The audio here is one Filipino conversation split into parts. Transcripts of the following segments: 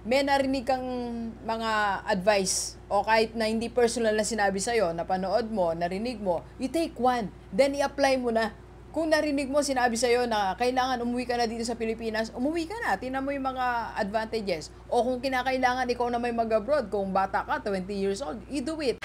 may narinig kang mga advice o kahit na hindi personal na sinabi sa'yo, napanood mo, narinig mo, you take one, then i-apply mo na. Kung narinig mo, sinabi sa'yo na kailangan umuwi ka na dito sa Pilipinas, umuwi ka na, tingnan mo yung mga advantages. O kung kinakailangan ikaw na may mag-abroad, kung bata ka, 20 years old, you do it.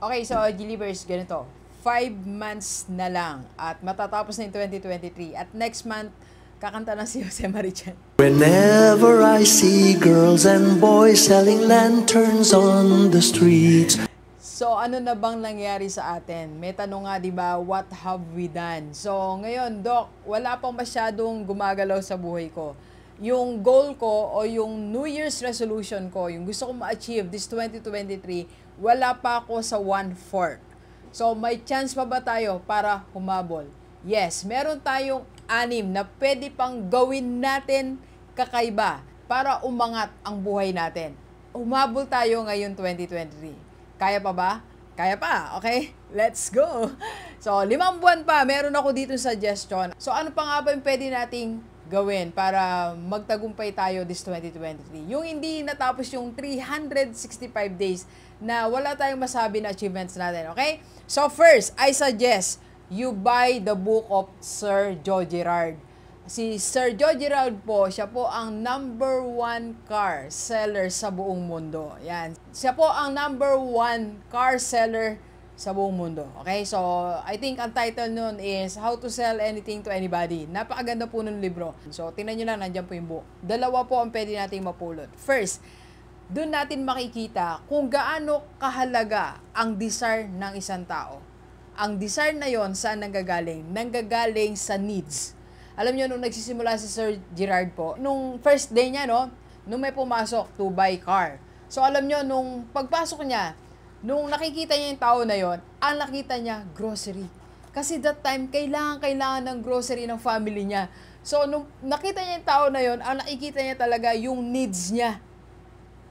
Okay, so Gilivers, ganito. 5 months na lang at matatapos na yung 2023 at next month, kakanta na si Jose Marichan. Whenever I see girls and boys selling lanterns on the streets. So, ano na bang nangyari sa atin? May tanong nga, di ba, what have we done? So, ngayon, Doc, wala pang masyadong gumagalaw sa buhay ko. Yung goal ko o yung New Year's resolution ko, yung gusto ko ma-achieve this 2023, wala pa ako sa 1/4. So, may chance pa ba tayo para humabol? Yes, meron tayong 6 na pwede pang gawin natin kakaiba para umangat ang buhay natin. Humabol tayo ngayon 2023. Kaya pa ba? Kaya pa, okay? Let's go! So, 5 buwan pa, meron ako dito suggestion. So, ano pa nga ba yung pwede nating gawin para magtagumpay tayo this 2023? Yung hindi natapos yung 365 days na wala tayong masabi na achievements natin, okay? So, first, I suggest you buy the book of Sir Joe Girard. Si Sir Joe Girard po, siya po ang #1 car seller sa buong mundo. Yan. Siya po ang #1 car seller sa buong mundo. Okay? So, I think ang title nun is How to Sell Anything to Anybody. Napakaganda po ng libro. So, tingnan nyo lang, nandyan po yung book. 2 po ang pwede nating mapulot. First, doon natin makikita kung gaano kahalaga ang desire ng isang tao. Ang desire na yon saan nanggagaling? Nanggagaling sa needs. Alam nyo, nung nagsisimula si Sir Girard po, nung first day niya, no, nung may pumasok to buy car. So, alam nyo, nung pagpasok niya, nung nakikita niya yung tao na yon, ang nakita niya, grocery. Kasi that time, kailangan ng grocery ng family niya. So, nung nakita niya yung tao na yon, ang nakikita niya talaga yung needs niya.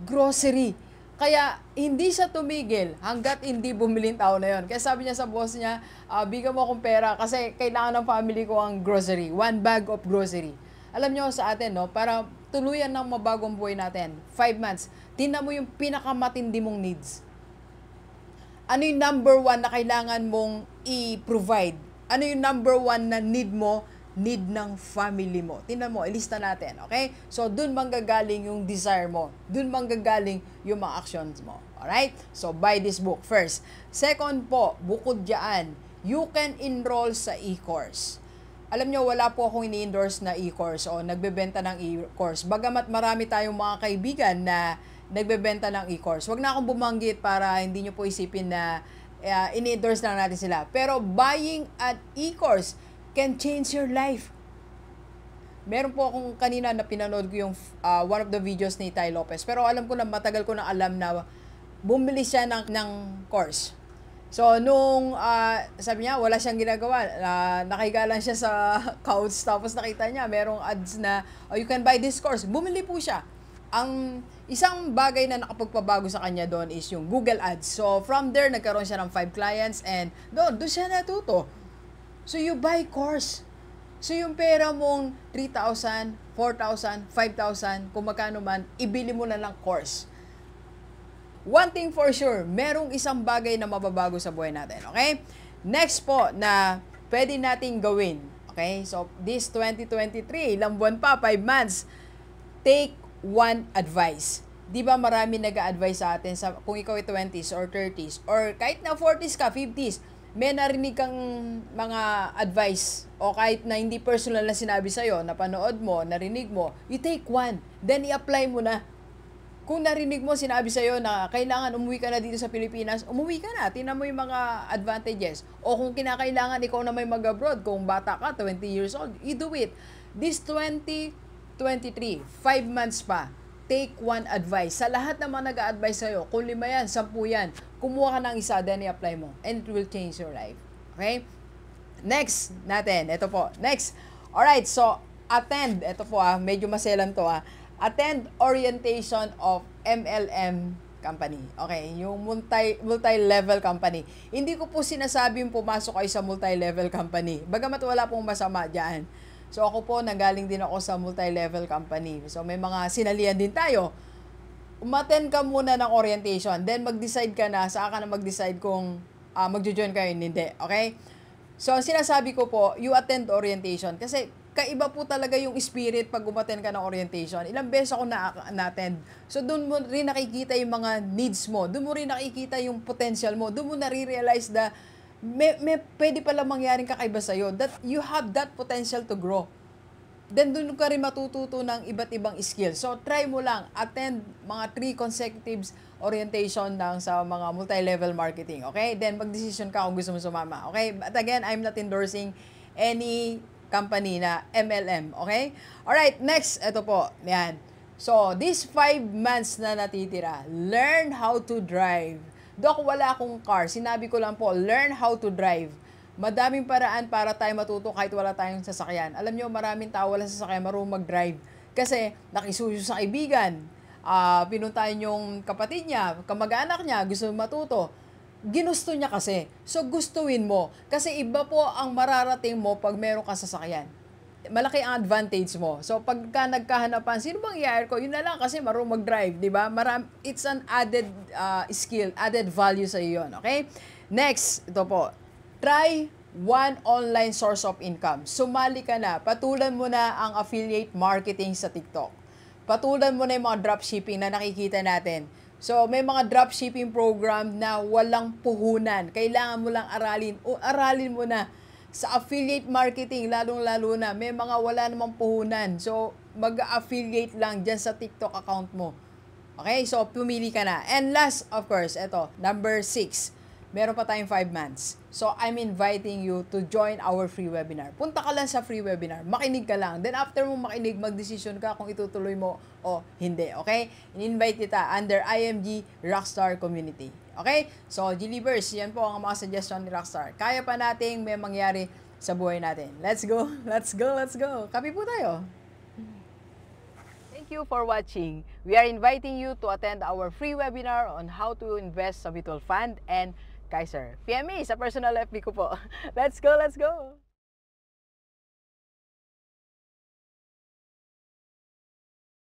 Grocery. Kaya, hindi siya tumigil hanggat hindi bumili yung tao na yon. Kaya sabi niya sa boss niya, bigyan mo akong pera kasi kailangan ng family ko ang grocery. 1 bag of grocery. Alam niyo sa atin, no, para tuluyan ng mabagong buhay natin, 5 months, tingnan mo yung pinakamatindi mong needs. Ano yung #1 na kailangan mong i-provide? Ano yung #1 na need mo? Need ng family mo. Tingnan mo, ilista natin, okay? So, dun manggagaling yung desire mo. Dun manggagaling yung mga actions mo. Alright? So, buy this book first. Second po, bukod dyan, you can enroll sa e-course. Alam nyo, wala po akong ini-endorse na e-course o nagbebenta ng e-course. Bagamat marami tayong mga kaibigan na nagbebenta ng e-course. Huwag na akong bumanggit para hindi nyo po isipin na ini-endorse lang natin sila. Pero buying an e-course can change your life. Meron po akong kanina na pinanood ko yung one of the videos ni Ty Lopez. Pero alam ko na, matagal ko na alam na bumili siya ng course. So, nung sabi niya, wala siyang ginagawa. Nakahiga lang siya sa couch. Tapos nakita niya, merong ads na, you can buy this course. Bumili po siya. Ang isang bagay na nakapagpabago sa kanya doon is yung Google Ads. So, from there, nagkaroon siya ng 5 clients and doon siya natuto. So, you buy course. So, yung pera mong 3,000, 4,000, 5,000, kung magkano man, ibili mo na lang course. One thing for sure, merong isang bagay na mababago sa buhay natin. Okay? Next po na pwede nating gawin. Okay? So, this 2023, ilang buwan pa, 5 months. Take one advice. Di ba marami nag-a-advise sa atin kung ikaw ay 20s or 30s or kahit na 40s ka, 50s, may narinig kang mga advice o kahit na hindi personal na sinabi sa'yo, napanood mo, narinig mo, you take one, then i-apply mo na. Kung narinig mo, sinabi sa'yo na kailangan umuwi ka na dito sa Pilipinas, umuwi ka na, tingnan mo yung mga advantages. O kung kinakailangan ikaw na may mag-abroad, kung bata ka, 20 years old, you do it. This 2023, 5 months pa, take one advice. Sa lahat ng mga nag-a-advise sa'yo, kung 5 yan, 10 yan, kumuha ka ng isa, then i-apply mo. And it will change your life. Okay? Next natin, ito po. Next. Alright, so, ito po medyo maselan to Attend orientation of MLM company. Okay, yung multi-level company. Hindi ko po sinasabing pumasok kayo sa multi-level company. Bagamat wala pong masama diyan. So ako po, nanggaling din ako sa multi-level company. So may mga sinalihan din tayo. Umattend ka muna ng orientation, then mag-decide ka na, saka ka na mag-decide kung magjo-join kayo, hindi. Okay? So, ang sinasabi ko po, you attend orientation. Kasi, kaiba po talaga yung spirit pag umattend ka ng orientation. Ilang beses ako na-attend. So, doon mo rin nakikita yung mga needs mo. Doon mo rin nakikita yung potential mo. Doon mo nare-realize na may pwede pala mangyaring kakaiba sa'yo. That you have that potential to grow. Then, doon ka rin matututo ng iba't ibang skills. So, try mo lang. Attend mga 3 consecutive orientation lang sa mga multi-level marketing. Okay? Then, mag-decision ka kung gusto mo sumama. Okay? But again, I'm not endorsing any company na MLM. Okay? Alright, next. Ito po. Yan. So, these 5 months na natitira, learn how to drive. Dok, wala akong car. Sinabi ko lang po, learn how to drive. Madaming paraan para tayo matuto kahit wala tayong sasakyan. Alam nyo, maraming tao walang sasakyan, marunong mag-drive. Kasi, nakisuyo sa kaibigan. Pinuntahan yung kapatid niya, kamag-anak niya, gusto matuto. Ginusto niya kasi. So, gustuin mo. Kasi iba po ang mararating mo pag meron kang sasakyan. Malaki ang advantage mo. So, pagka nagkahanapan, sino bang i-hire ko? Yun na lang kasi marunong mag-drive, di ba? It's an added skill, added value sa iyo yun. Okay? Next, ito po. Try one online source of income. Sumali ka na. Patulan mo na ang affiliate marketing sa TikTok. Patulan mo na yung mga dropshipping na nakikita natin. So, may mga dropshipping program na walang puhunan. Kailangan mo lang aralin o aralin mo na. Sa affiliate marketing, lalong-lalo na, may mga wala namang puhunan. So, mag-affiliate lang dyan sa TikTok account mo. Okay? So, pumili ka na. And last, of course, ito, number 6. Meron pa tayong 5 months. So, I'm inviting you to join our free webinar. Punta ka lang sa free webinar. Makinig ka lang. Then, after mo makinig, mag-decision ka kung itutuloy mo o hindi. Okay? In-invite kita under IMG Rockstar Community. Okay? So, G-Leavers, yan po ang mga suggestion ni Rockstar. Kaya pa nating may mangyari sa buhay natin. Let's go! Let's go! Let's go! Kapi po tayo! Thank you for watching. We are inviting you to attend our free webinar on how to invest sa mutual fund and Kaiser. PME sa personal FB ko po. Let's go, let's go!